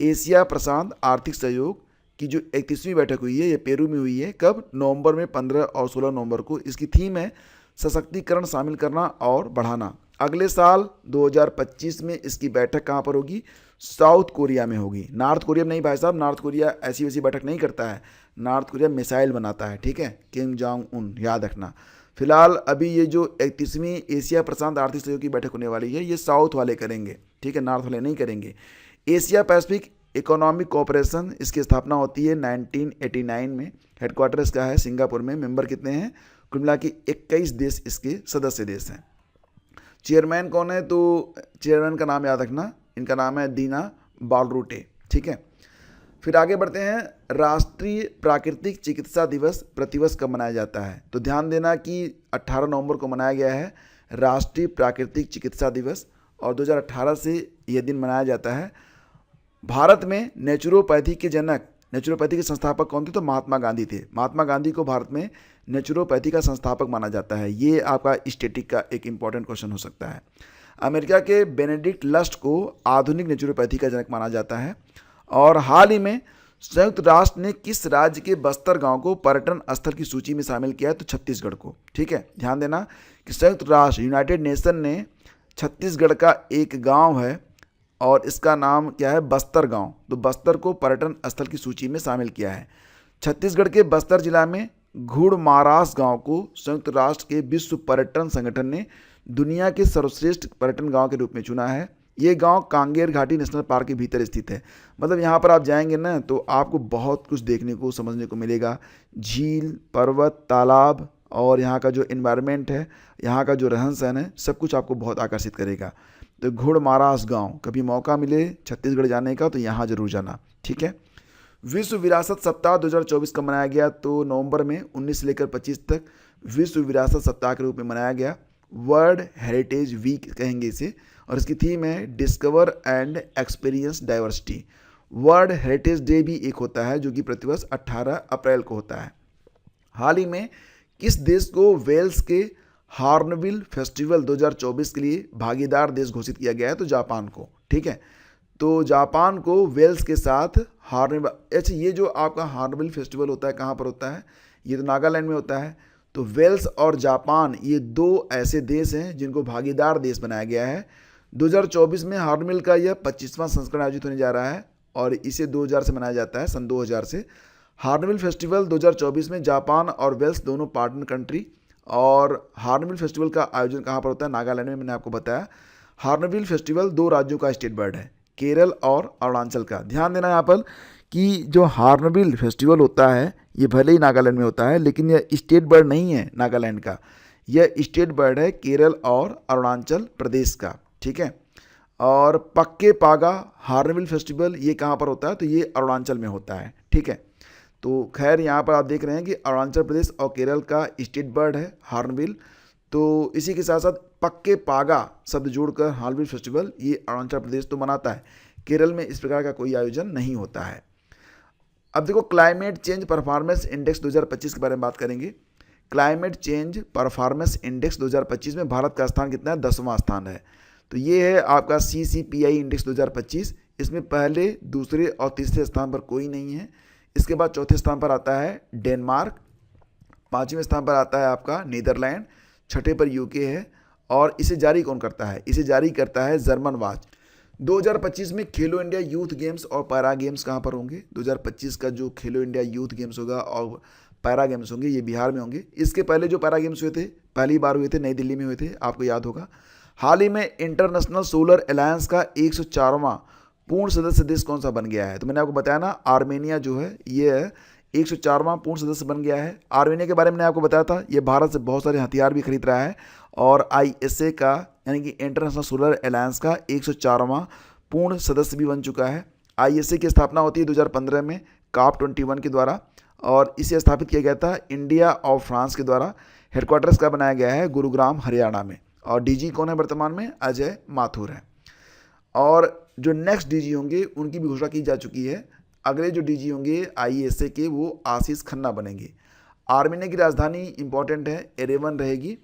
एशिया प्रशांत आर्थिक सहयोग की जो 31वीं बैठक हुई है, ये पेरू में हुई है। कब? नवंबर में 15 और 16 नवंबर को। इसकी थीम है सशक्तिकरण शामिल करना और बढ़ाना। अगले साल 2025 में इसकी बैठक कहाँ पर होगी? साउथ कोरिया में होगी। नॉर्थ कोरिया में नहीं भाई साहब, नॉर्थ कोरिया ऐसी वैसी बैठक नहीं करता है। नॉर्थ कोरिया मिसाइल बनाता है, ठीक है, किम जोंग उन, याद रखना। फिलहाल अभी ये जो 31वीं एशिया प्रशांत आर्थिक सहयोग की बैठक होने वाली है, ये साउथ वाले करेंगे, ठीक है, नॉर्थ वाले नहीं करेंगे। एशिया पैसिफिक इकोनॉमिक कोऑपरेशन, इसकी स्थापना होती है 1989 में। हेडक्वार्टर इसका है सिंगापुर में। मेंबर कितने हैं? कुल मिला के 21 देश इसके सदस्य देश हैं। चेयरमैन कौन है? तो चेयरमैन का नाम याद रखना, इनका नाम है दीना बालरूटे, ठीक है। फिर आगे बढ़ते हैं। राष्ट्रीय प्राकृतिक चिकित्सा दिवस प्रतिवर्ष कब मनाया जाता है? तो ध्यान देना कि 18 नवंबर को मनाया गया है राष्ट्रीय प्राकृतिक चिकित्सा दिवस, और 2018 से यह दिन मनाया जाता है। भारत में नेचुरोपैथी के जनक, नेचुरोपैथी के संस्थापक कौन थे? तो महात्मा गांधी थे। महात्मा गांधी को भारत में नेचुरोपैथी का संस्थापक माना जाता है। ये आपका स्टैटिक का एक इंपॉर्टेंट क्वेश्चन हो सकता है। अमेरिका के बेनेडिक्ट लस्ट को आधुनिक नेचुरोपैथी का जनक माना जाता है। और हाल ही में संयुक्त राष्ट्र ने किस राज्य के बस्तर गांव को पर्यटन स्थल की सूची में शामिल किया है? तो छत्तीसगढ़ को, ठीक है। ध्यान देना कि संयुक्त राष्ट्र यूनाइटेड नेशन ने छत्तीसगढ़ का एक गांव है और इसका नाम क्या है? बस्तर गांव। तो बस्तर को पर्यटन स्थल की सूची में शामिल किया है। छत्तीसगढ़ के बस्तर जिला में घुड़मारास गांव को संयुक्त राष्ट्र के विश्व पर्यटन संगठन ने दुनिया के सर्वश्रेष्ठ पर्यटन गांव के रूप में चुना है। ये गांव कांगेर घाटी नेशनल पार्क के भीतर स्थित है। मतलब यहाँ पर आप जाएंगे ना, तो आपको बहुत कुछ देखने को समझने को मिलेगा। झील, पर्वत, तालाब और यहाँ का जो एनवायरनमेंट है, यहाँ का जो रहन सहन है, सब कुछ आपको बहुत आकर्षित करेगा। तो घुड़मारास गांव, कभी मौका मिले छत्तीसगढ़ जाने का तो यहाँ जरूर जाना, ठीक है। विश्व विरासत सप्ताह 2024 का मनाया गया, तो नवंबर में 19 से लेकर 25 तक विश्व विरासत सप्ताह के रूप में मनाया गया। वर्ल्ड हेरिटेज वीक कहेंगे इसे, और इसकी थीम है discover and experience diversity. World heritage day भी एक होता है जो कि प्रतिवर्ष 18 अप्रैल को होता है। हाल ही में किस देश को वेल्स के हॉर्नबिल फेस्टिवल 2024 के लिए भागीदार देश घोषित किया गया है? तो जापान को, ठीक है। तो जापान को वेल्स के साथ हॉर्नबिल, अच्छा ये जो आपका हॉर्नबिल फेस्टिवल होता है कहाँ पर होता है? ये तो नागालैंड में होता है। तो वेल्स और जापान ये दो ऐसे देश हैं जिनको भागीदार देश बनाया गया है। 2024 में हॉर्नबिल का यह 25वां संस्करण आयोजित होने जा रहा है और इसे 2000 से मनाया जाता है, सन 2000 से। हॉर्नबिल फेस्टिवल 2024 में जापान और वेल्स दोनों पार्टनर कंट्री, और हॉर्नबिल फेस्टिवल का आयोजन कहाँ पर होता है? नागालैंड में, मैंने आपको बताया। हॉर्नबिल फेस्टिवल 2 राज्यों का स्टेट बर्ड है, केरल और अरुणाचल का। ध्यान देना यहाँ पर कि जो हॉर्नबिल फेस्टिवल होता है ये भले ही नागालैंड में होता है, लेकिन यह स्टेट बर्ड नहीं है नागालैंड का, यह स्टेट बर्ड है केरल और अरुणाचल प्रदेश का, ठीक है। और पक्के पागा हॉर्नबिल फेस्टिवल ये कहाँ पर होता है? तो ये अरुणाचल में होता है, ठीक है। तो खैर यहाँ पर आप देख रहे हैं कि अरुणाचल प्रदेश और केरल का स्टेट बर्ड है हॉर्नबिल। तो इसी के साथ साथ पक्के पागा शब्द जोड़कर हॉर्नबिल फेस्टिवल ये अरुणाचल प्रदेश तो मनाता है, केरल में इस प्रकार का कोई आयोजन नहीं होता है। अब देखो क्लाइमेट चेंज परफॉर्मेंस इंडेक्स 2025 के बारे में बात करेंगे। क्लाइमेट चेंज परफॉर्मेंस इंडेक्स 2025 में भारत का स्थान कितना है? 10वां स्थान है। तो ये है आपका CCPI इंडेक्स 2025। इसमें पहले, दूसरे और तीसरे स्थान पर कोई नहीं है। इसके बाद चौथे स्थान पर आता है डेनमार्क, 5वें स्थान पर आता है आपका नीदरलैंड, 6ठे पर UK है। और इसे जारी कौन करता है? इसे जारी करता है जर्मन वॉच। 2025 में खेलो इंडिया यूथ गेम्स और पैरा गेम्स कहाँ पर होंगे? 2025 का जो खेलो इंडिया यूथ गेम्स होगा और पैरा गेम्स होंगे ये बिहार में होंगे। इसके पहले जो पैरा गेम्स हुए थे, पहली बार हुए थे, नई दिल्ली में हुए थे, आपको याद होगा। हाल ही में इंटरनेशनल सोलर अलायंस का 104वां पूर्ण सदस्य देश कौन सा बन गया है? तो मैंने आपको बताया ना, आर्मेनिया जो है ये 104वां पूर्ण सदस्य बन गया है। आर्मेनिया के बारे में मैंने आपको बताया था, ये भारत से बहुत सारे हथियार भी खरीद रहा है और ISA का यानी कि इंटरनेशनल सोलर अलायंस का 104वां पूर्ण सदस्य भी बन चुका है। ISA की स्थापना होती है 2015 में COP21 के द्वारा, और इसे स्थापित किया गया था इंडिया और फ्रांस के द्वारा। हेडक्वार्टर्स का बनाया गया है गुरुग्राम हरियाणा में, और DG कौन है वर्तमान में? अजय माथुर है। और जो नेक्स्ट DG होंगे उनकी भी घोषणा की जा चुकी है। अगले जो DG होंगे ISA के वो आशीष खन्ना बनेंगे। आर्मेनिया की राजधानी इंपॉर्टेंट है, एरेवन रहेगी।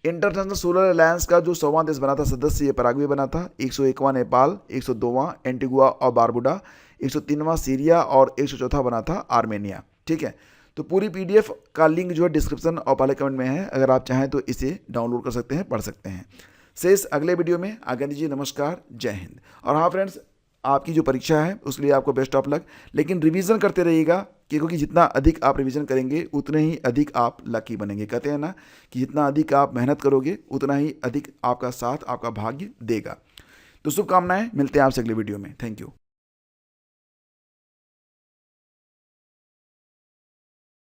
इंटरनेशनल सोलर अलायंस का जो 100वां देश बना था सदस्य, ये पराग्वे बना था। 101वां नेपाल, 102वां एंटीगुआ और बारबुडा, 103वां सीरिया और 104वां बना था आर्मेनिया। ठीक है, तो पूरी PDF का लिंक जो है डिस्क्रिप्शन और पहले कमेंट में है, अगर आप चाहें तो इसे डाउनलोड कर सकते हैं, पढ़ सकते हैं। शेष अगले वीडियो में आज्ञा दीजिए। नमस्कार, जय हिंद। और हाँ फ्रेंड्स, आपकी जो परीक्षा है उसके लिए आपको बेस्ट ऑफ लक, लेकिन रिवीजन करते रहिएगा, क्योंकि जितना अधिक आप रिवीजन करेंगे उतने ही अधिक आप लकी बनेंगे। कहते हैं ना कि जितना अधिक आप मेहनत करोगे उतना ही अधिक आपका साथ, आपका भाग्य देगा। तो शुभकामनाएं, मिलते हैं आपसे अगले वीडियो में। Thank you.